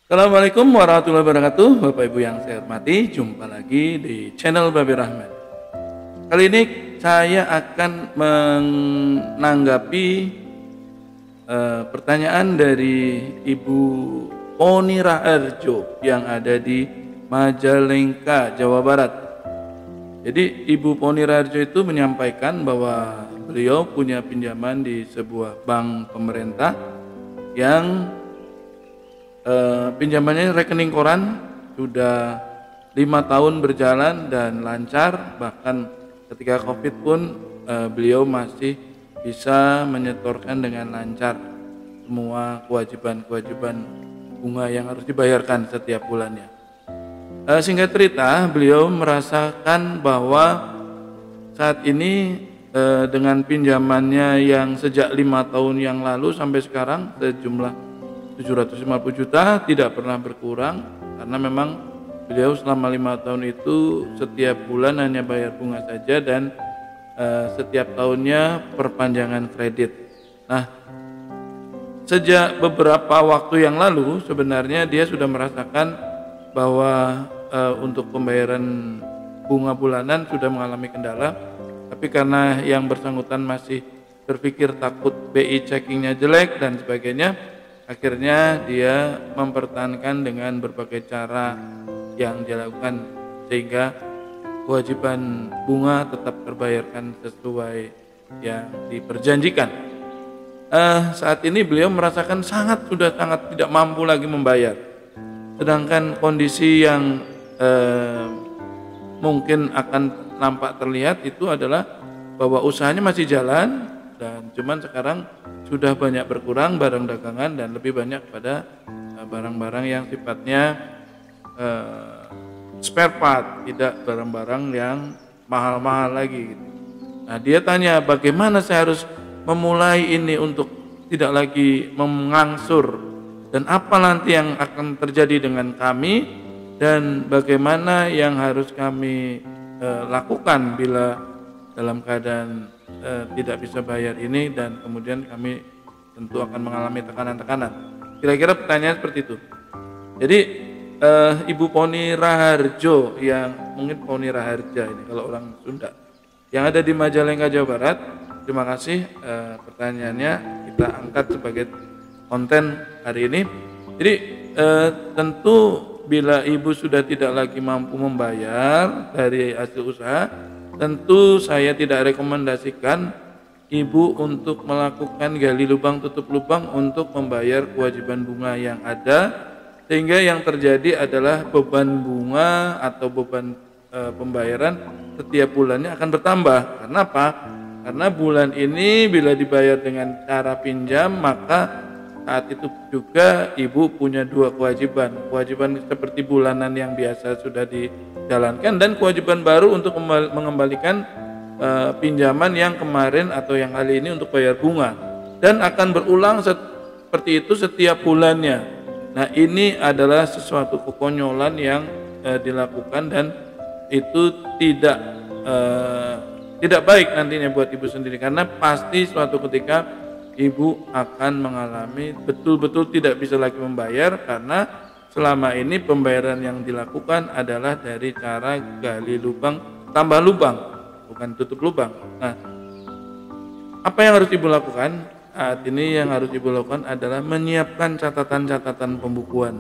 Assalamualaikum warahmatullahi wabarakatuh. Bapak Ibu yang saya hormati, jumpa lagi di channel Babi Rahman. Kali ini saya akan menanggapi pertanyaan dari Ibu Poni Raharjo yang ada di Majalengka, Jawa Barat. Jadi Ibu Poni Raharjo itu menyampaikan bahwa beliau punya pinjaman di sebuah bank pemerintah yang pinjamannya rekening koran sudah 5 tahun berjalan dan lancar, bahkan ketika COVID pun beliau masih bisa menyetorkan dengan lancar semua kewajiban-kewajiban bunga yang harus dibayarkan setiap bulannya. Singkat cerita, beliau merasakan bahwa saat ini dengan pinjamannya yang sejak 5 tahun yang lalu sampai sekarang sejumlah 750 juta tidak pernah berkurang, karena memang beliau selama 5 tahun itu setiap bulan hanya bayar bunga saja dan setiap tahunnya perpanjangan kredit. Nah, sejak beberapa waktu yang lalu sebenarnya dia sudah merasakan bahwa untuk pembayaran bunga bulanan sudah mengalami kendala, tapi karena yang bersangkutan masih berpikir takut BI checkingnya jelek dan sebagainya, akhirnya dia mempertahankan dengan berbagai cara yang dilakukan sehingga kewajiban bunga tetap terbayarkan sesuai yang diperjanjikan. Saat ini beliau merasakan sudah sangat tidak mampu lagi membayar. Sedangkan kondisi yang mungkin akan nampak terlihat itu adalah bahwa usahanya masih jalan, dan cuman sekarang sudah banyak berkurang barang dagangan dan lebih banyak pada barang-barang yang sifatnya spare part, tidak barang-barang yang mahal-mahal lagi gitu. Nah, dia tanya bagaimana saya harus memulai ini untuk tidak lagi mengangsur, dan apa nanti yang akan terjadi dengan kami, dan bagaimana yang harus kami lakukan bila dalam keadaan tidak bisa bayar ini, dan kemudian kami tentu akan mengalami tekanan-tekanan. Kira-kira pertanyaan seperti itu. Jadi Ibu Poni Raharjo, yang mungkin Poni Raharja ini kalau orang Sunda, yang ada di Majalengka, Jawa Barat, terima kasih pertanyaannya kita angkat sebagai konten hari ini. Jadi tentu bila ibu sudah tidak lagi mampu membayar dari hasil usaha, tentu saya tidak rekomendasikan ibu untuk melakukan gali lubang tutup lubang untuk membayar kewajiban bunga yang ada, sehingga yang terjadi adalah beban bunga atau beban pembayaran setiap bulannya akan bertambah. Karena apa? Karena bulan ini bila dibayar dengan cara pinjam, maka saat itu juga ibu punya dua kewajiban seperti bulanan yang biasa sudah dijalankan, dan kewajiban baru untuk mengembalikan pinjaman yang kemarin atau yang kali ini untuk bayar bunga, dan akan berulang seperti itu setiap bulannya. Nah, ini adalah sesuatu kekonyolan yang dilakukan, dan itu tidak baik nantinya buat ibu sendiri, karena pasti suatu ketika ibu akan mengalami betul-betul tidak bisa lagi membayar, karena selama ini pembayaran yang dilakukan adalah dari cara gali lubang tambah lubang, bukan tutup lubang. Nah, apa yang harus ibu lakukan? Saat ini yang harus ibu lakukan adalah menyiapkan catatan-catatan pembukuan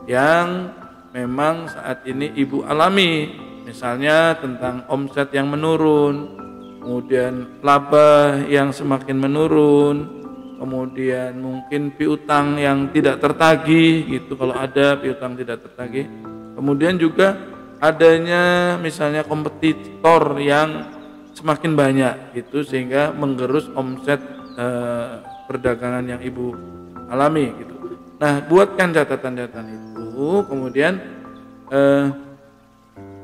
yang memang saat ini ibu alami, misalnya tentang omset yang menurun, kemudian laba yang semakin menurun, kemudian mungkin piutang yang tidak tertagih gitu kalau ada piutang tidak tertagih, kemudian juga adanya misalnya kompetitor yang semakin banyak gitu sehingga menggerus omset perdagangan yang ibu alami gitu. Nah, buatkan catatan-catatan itu, kemudian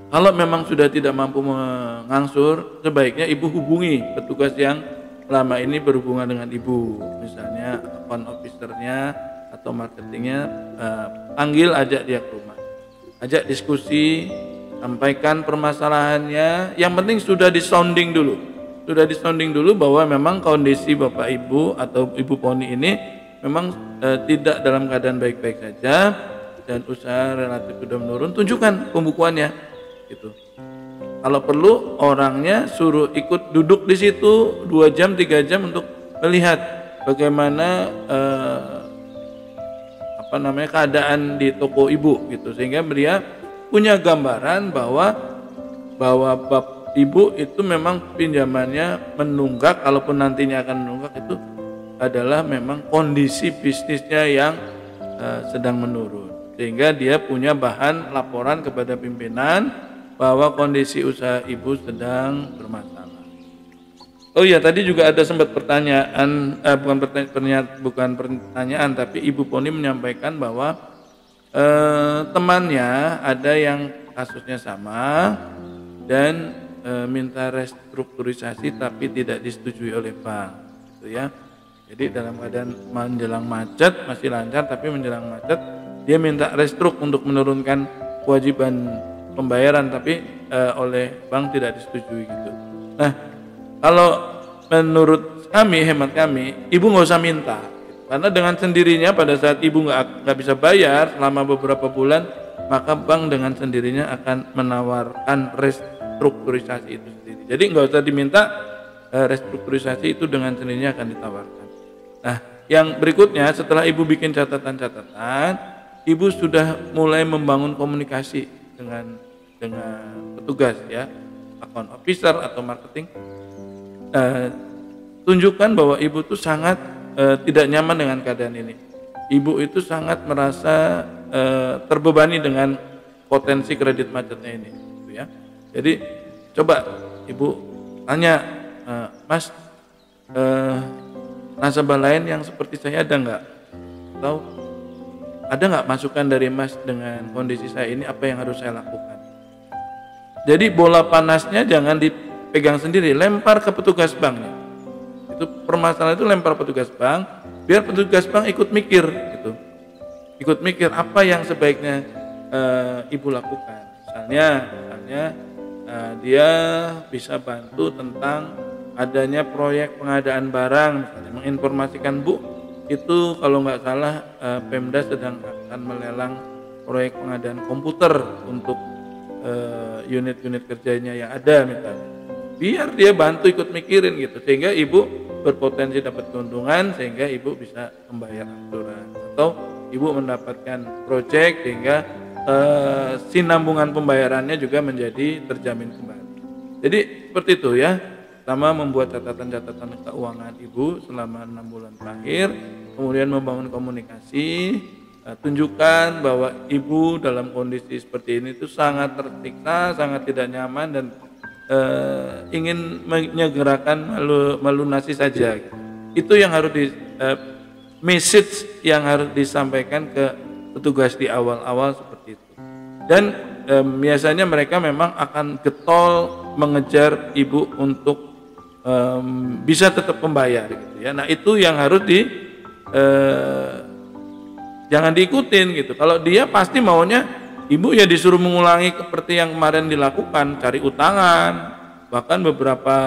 kalau memang sudah tidak mampu mengangsur, sebaiknya ibu hubungi petugas yang selama ini berhubungan dengan ibu, misalnya account officer-nya atau marketingnya, panggil, ajak dia ke rumah, ajak diskusi, sampaikan permasalahannya. Yang penting sudah disounding dulu bahwa memang kondisi bapak ibu atau ibu Poni ini memang tidak dalam keadaan baik-baik saja, dan usaha relatif sudah menurun, tunjukkan pembukuannya gitu. Kalau perlu orangnya suruh ikut duduk di situ 2 jam 3 jam untuk melihat bagaimana keadaan di toko ibu gitu, sehingga dia punya gambaran bahwa bab ibu itu memang pinjamannya menunggak, kalaupun nantinya akan menunggak, itu adalah memang kondisi bisnisnya yang sedang menurun, sehingga dia punya bahan laporan kepada pimpinan bahwa kondisi usaha ibu sedang bermasalah. Oh iya, tadi juga ada sempat pertanyaan, bukan pertanyaan, tapi Ibu Poni menyampaikan bahwa temannya ada yang kasusnya sama dan minta restrukturisasi tapi tidak disetujui oleh bank, gitu ya. Jadi dalam keadaan menjelang macet masih lancar, tapi menjelang macet dia minta restruk untuk menurunkan kewajiban pembayaran, tapi oleh bank tidak disetujui gitu. Nah, kalau menurut kami, hemat kami, ibu nggak usah minta, karena dengan sendirinya pada saat ibu nggak bisa bayar selama beberapa bulan, maka bank dengan sendirinya akan menawarkan restrukturisasi itu sendiri. Jadi nggak usah diminta, restrukturisasi itu dengan sendirinya akan ditawarkan. Nah, yang berikutnya setelah ibu bikin catatan-catatan, ibu sudah mulai membangun komunikasi dengan petugas ya, account officer atau marketing. Tunjukkan bahwa ibu itu sangat tidak nyaman dengan keadaan ini. Ibu itu sangat merasa terbebani dengan potensi kredit macetnya ini, gitu ya. Jadi coba ibu tanya, Mas, nasabah lain yang seperti saya ada nggak? Atau ada nggak masukan dari Mas dengan kondisi saya ini, apa yang harus saya lakukan? Jadi bola panasnya jangan dipegang sendiri, lempar ke petugas banknya. Itu permasalahan itu lempar petugas bank, biar petugas bank ikut mikir gitu. Ikut mikir apa yang sebaiknya ibu lakukan. Misalnya dia bisa bantu tentang adanya proyek pengadaan barang, misalnya menginformasikan, Bu, itu kalau nggak salah Pemda sedang akan melelang proyek pengadaan komputer untuk unit-unit kerjanya yang ada misalnya. Biar dia bantu ikut mikirin gitu, sehingga ibu berpotensi dapat keuntungan, sehingga ibu bisa membayar angsuran, atau ibu mendapatkan proyek sehingga sinambungan pembayarannya juga menjadi terjamin kembali. Jadi seperti itu ya, pertama membuat catatan-catatan keuangan ibu selama 6 bulan terakhir, kemudian membangun komunikasi, tunjukkan bahwa ibu dalam kondisi seperti ini itu sangat tersiksa, sangat tidak nyaman, dan ingin menyegerakan melunasi saja. Itu yang harus message yang harus disampaikan ke petugas di awal-awal seperti itu. Dan biasanya mereka memang akan getol mengejar ibu untuk bisa tetap membayar gitu ya. Nah, itu yang harus jangan diikutin gitu. Kalau dia pasti maunya ibu ya disuruh mengulangi seperti yang kemarin dilakukan, cari utangan. Bahkan beberapa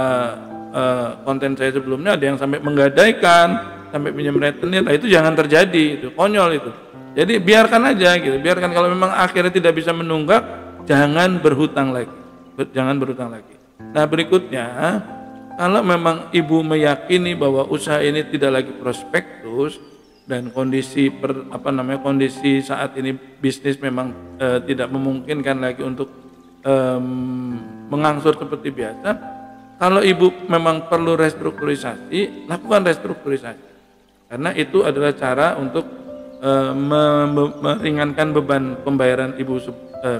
konten saya sebelumnya ada yang sampai menggadaikan, sampai pinjam retenir. Nah, itu jangan terjadi, itu konyol itu. Jadi biarkan aja gitu. Biarkan, kalau memang akhirnya tidak bisa menunggak, jangan berhutang lagi. Jangan berhutang lagi. Nah, berikutnya, kalau memang ibu meyakini bahwa usaha ini tidak lagi prospektus dan kondisi kondisi saat ini bisnis memang tidak memungkinkan lagi untuk mengangsur seperti biasa, kalau ibu memang perlu restrukturisasi, lakukan restrukturisasi, karena itu adalah cara untuk meringankan beban pembayaran ibu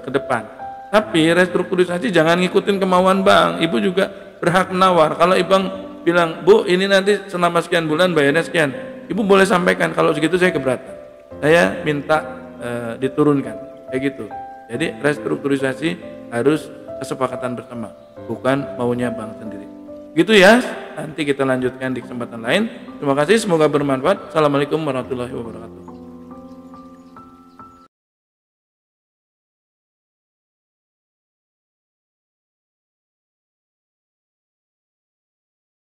ke depan. Tapi restrukturisasi jangan ngikutin kemauan bank. Ibu juga berhak menawar. Kalau ibu bilang, Bu, ini nanti selama sekian bulan bayarnya sekian, ibu boleh sampaikan, kalau segitu saya keberatan, saya minta diturunkan, kayak gitu. Jadi restrukturisasi harus kesepakatan bersama, bukan maunya bank sendiri. Gitu ya, nanti kita lanjutkan di kesempatan lain. Terima kasih, semoga bermanfaat. Assalamualaikum warahmatullahi wabarakatuh.